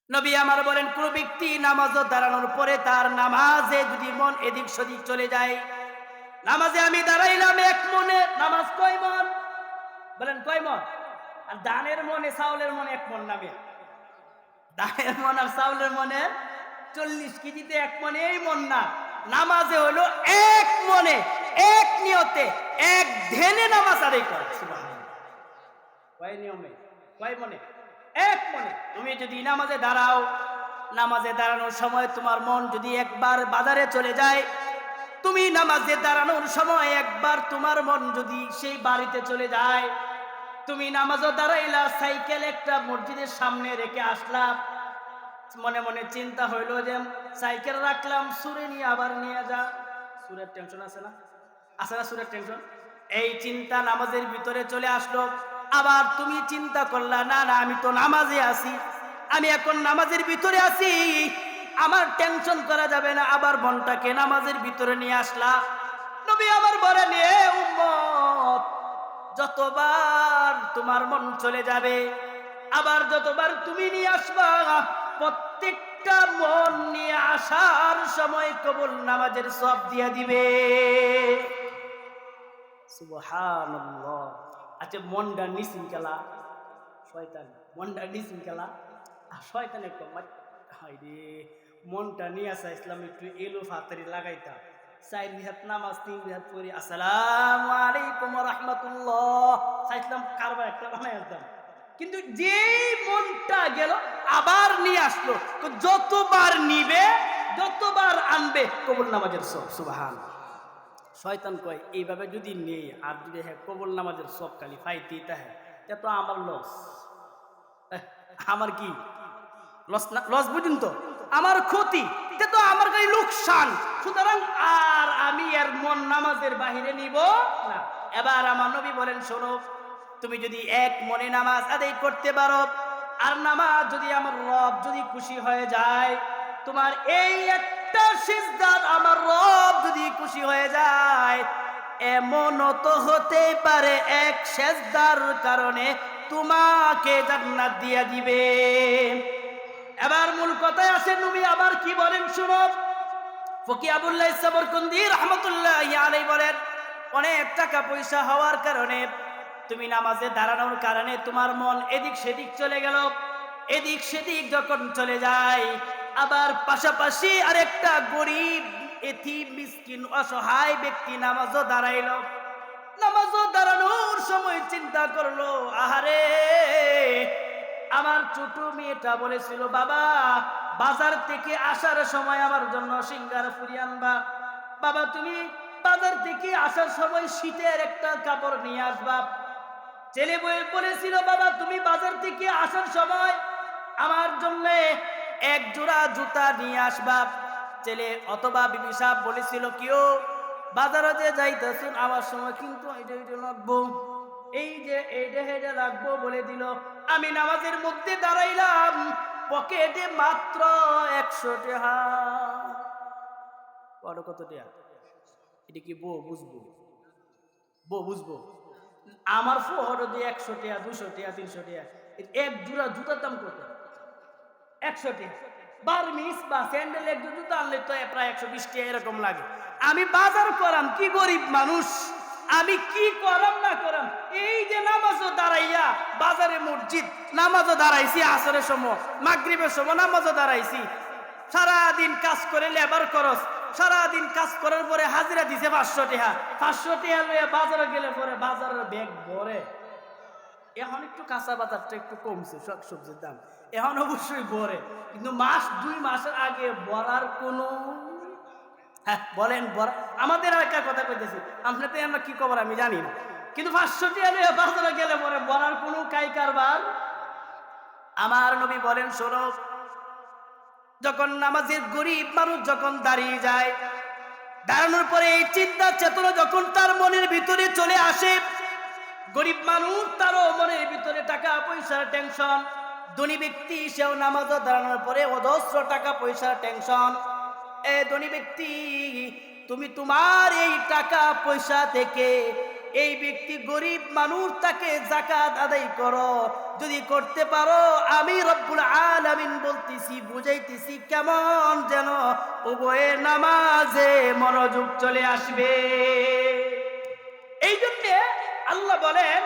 নবী আমার বলেন, কোন ব্যক্তি নামাজও দাঁড়ানোর পরে তার নামাজে যদি মন এদিক সেদিক চলে যায়, নামাজে আমি দাঁড়াইলাম এক মনে, নামাজ কয় মন? বলেন কয় মন? আর দানের মনে চাউলের মনে এক মন নামে, দানের মন আর চাউলের মনে 40 কেজিতে এক মনে এই মন না। নামাজে হলো এক মনে, এক নিয়তে, এক ধ্যানে নামাজ আদায় করে। সুবহানাল্লাহ। কয় নিয়মে, কয় মনে? এক মনে। তুমি যদি নামাজে দাঁড়াও, নামাজে দাঁড়ানোর সময় তোমার মন যদি একবার বাজারে চলে যায়, তুমি নামাজে দাঁড়ানোর সময় একবার তোমার মন যদি সেই বাড়িতে চলে যায়, তুমি নামাজও দাঁড়াইলা, সাইকেল একটা মসজিদের সামনে রেখে আসলা, মনে মনে চিন্তা হইলো যে সাইকেল রাখলাম, সুরে নিয়ে আবার নিয়ে যা। সুরের টেনশন আছে না? আছে না সুরের টেনশন? এই চিন্তা নামাজের ভিতরে চলে আসলো। আবার তুমি চিন্তা করলা, না না আমি তো নামাজে আছি, আমি এখন নামাজের ভিতরে আছি, আমার টেনশন করা যাবে না। আবার মনটাকে নামাজের ভিতরে নিয়ে আসলা। নবী আমার বলেন, এ উম্মত, যতবার তোমার মন চলে যাবে, আবার যতবার তুমি নিয়ে আসবা, প্রত্যেকটা মন নিয়ে আসার সময় কবুল নামাজের সওয়াব দিয়া দিবে। সুবহানাল্লাহ। আচ্ছা, মনটা নিশৃঙ্খলা, শয়তান মনটা নিশৃঙ্খলা, আর শয়তানের কমাই, হায় রে, মনটা নিয়ে আসা ইসলাম একটু এলো ফাতারি লাগাইতাম, 4 রিহাত নামাজ 3 রিহাত পড়ি, আসসালামু আলাইকুম ওয়া রাহমাতুল্লাহ, চাইছিলাম কারবার একটা বানাই আসতাম। কিন্তু যেই মনটা গেল আবার নিয়ে আসলো, তো যতবার নিবে, যতবার আনবে, কবুল নামাজের সওয়াব। সুবহানাল্লাহ। শয়তান কয়, এইভাবে যদি নেই আর যদি হ্যাঁ কবুল নামাজের সব খালি ফাইতেই তাহে, তা তো আমার লস। আমার কি লস? না লস বুঝুন তো, আমার ক্ষতি, এটা তো আমার কাছে লোকসান। সুতরাং আর আমি এর মন নামাজের বাহিরে নিব না। এবার আমার নবী বলেন, শোনো, তুমি যদি এক মনে নামাজ আদায় করতে পারো, আর নামাজ যদি আমার রব যদি খুশি হয়ে যায়, তোমার এই একটা সিজদার আমার রব যদি খুশি হয়ে যায়, এমনও তো হতে পারে এক সিজদার কারণে তোমাকে জান্নাত দিয়া দিবে। এবার মূল কথায় আসে, নবী আবার কি বলেন শুনো। ফকি আবুল্লাহ সাবরকন্দি রাহমাতুল্লাহি আলাইহি বলেন, অনেক টাকা পয়সা হওয়ার কারণে তুমি নামাজে দাঁড়ানোর কারণে তোমার মন এদিক সেদিক চলে গেল। এদিক সেদিক যখন চলে যায়, আবার পাশাপাশি আরেকটা গরিব এতিম মিসকিন অসহায় ব্যক্তি নামাজও দাঁড়াইলো। নামাজও দাঁড়ানোর সময় চিন্তা করলো, আহারে, আমার ছোট মেয়েটা বলেছিল, বাবা বাজার থেকে আসার সময় আমার জন্য সিঙ্গার ফুরি আনবা, বাবা তুমি বাজার থেকে আসার সময় শীতের একটা কাপড় নিয়ে আসবা। ছেলে বলেছিল, বাবা তুমি বাজার থেকে আসার সময় আমার জন্য এক জোড়া জুতা নিয়ে আসবা। ছেলে অথবা বিবি সাহেব বলেছিল, কেউ বাজারে যে যাইতেছুন আমার সময় কিন্তু এটা লাগবো, এই যে এইটা হেঁটে রাখবো বলে দিল। আমি নামাজের মধ্যে দাঁড়াইলাম, পকেটে মাত্র 100 টাকা। বড় কত টাকা? এটা কি বউ বুঝবো? বউ বুঝবো? আমার ফোহর দিয়ে 100 টাকা, 200 টাকা, 300 টাকা। এক জোড়া জুতার দাম কত? 100 টাকা। বার্মিস বা স্যান্ডেল এক জুতা আনলে তো প্রায় 120 টাকা এরকম লাগে। আমি বাজার করাম, কি গরিব মানুষ, আমি কি করাম না করাম, এই যে নামাজও দাঁড়াইয়া বাজারে মসজিদ নামাজও দাঁড়াইছি, আসরের সময় মাগরিবের সময় নামাজও দাঁড়াইছি, সারাদিন কাজ করে লেবার খরচ, সারাদিন কাজ করার পরে হাজিরা দিছে 500 টাকা। 500 টাকা লইয়া বাজারে গেলে পরে বাজারের ব্যাগ ভরে। এখন একটু কাঁচা বাজারটা একটু কমছে, সব সবজির দাম এখন অবশ্যই ভরে, কিন্তু মাস 2 মাসের আগে ভরার কোনো, হ্যাঁ বলেন ভরা, আমাদের এলাকার কথা কইতেছি, আপনাদের আমরা কি খবর আমি জানি না, কিন্তু 500 টাকা লইয়া বাজারে গেলে পরে ভরার কোনো কাই কারবার। আমার নবী বলেন, শোনো, যখন নামাজের গরিব মানুষ যখন দাঁড়িয়ে যায়, দাঁড়ানোর পরে এই চিন্তা চেতনা যখন তার মনের ভিতরে চলে আসে, গরিব মানুষ তারও মনের ভিতরে টাকা পয়সার টেনশন, ধনী ব্যক্তি সেও নামাজও দাঁড়ানোর পরে অজস্র টাকা পয়সার টেনশন। এ ধনী ব্যক্তি, তুমি তোমার এই টাকা পয়সা থেকে এই ব্যক্তি গরিব মানুষ, তাকে যাকাত আদায় করো। যদি করতে পারো, আমি রব্বুল আলামিন বলতেছি, বুঝাইতেছি, কেমন যেন উভয়ে নামাজে মনোযোগ চলে আসবে। এই জন্য আল্লাহ বলেন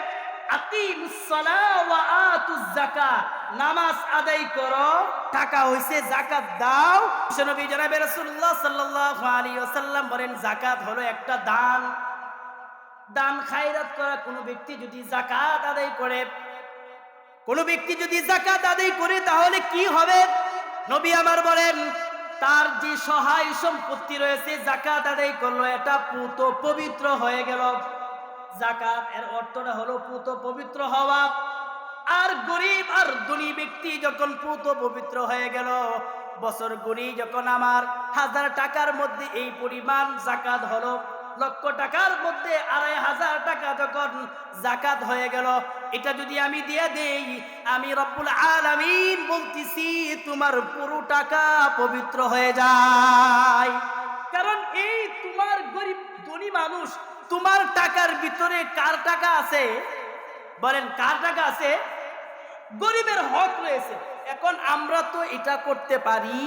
আকিমুস সালাহ ওয়া আতুজ যাকাত, নামাজ আদায় করো, টাকা হইছে যাকাত দাও। বিশ্বনবী জনাবে রাসূলুল্লাহ সাল্লাল্লাহু আলাইহি ওয়াসাল্লাম বলেন যাকাত হলো একটা দান। দান খায়রাত করা। কোনো ব্যক্তি যদি যাকাত আদায় করে, কোনো ব্যক্তি যদি যাকাত আদায় করে, তাহলে কি হবে? নবী আমার বলেন তার যে সহায় সম্পত্তি রয়েছে, যাকাত আদায় করলো, এটা পুত পবিত্র হয়ে গেল। যাকাত এর অর্থটা হলো পুত পবিত্র হওয়া। আর গরিব আর ধনী ব্যক্তি যখন পুত পবিত্র হয়ে গেল, বছর গড়ি যখন আমার 1000 টাকার মধ্যে এই পরিমাণ যাকাত হলো, লক্ষ টাকার মধ্যে 2500 টাকা যখন যাকাত হয়ে গেল, এটা যদি আমি দিয়ে দেই, আমি রব্বুল আলামিন বলতেছি তোমার পুরো টাকা পবিত্র হয়ে যায়। কারণ এই তোমার গরিব ধনী মানুষ, তোমার টাকার ভিতরে কার টাকা আছে? বলেন কার টাকা আছে? গরিবের হক রয়েছে। এখন আমরা তো এটা করতে পারি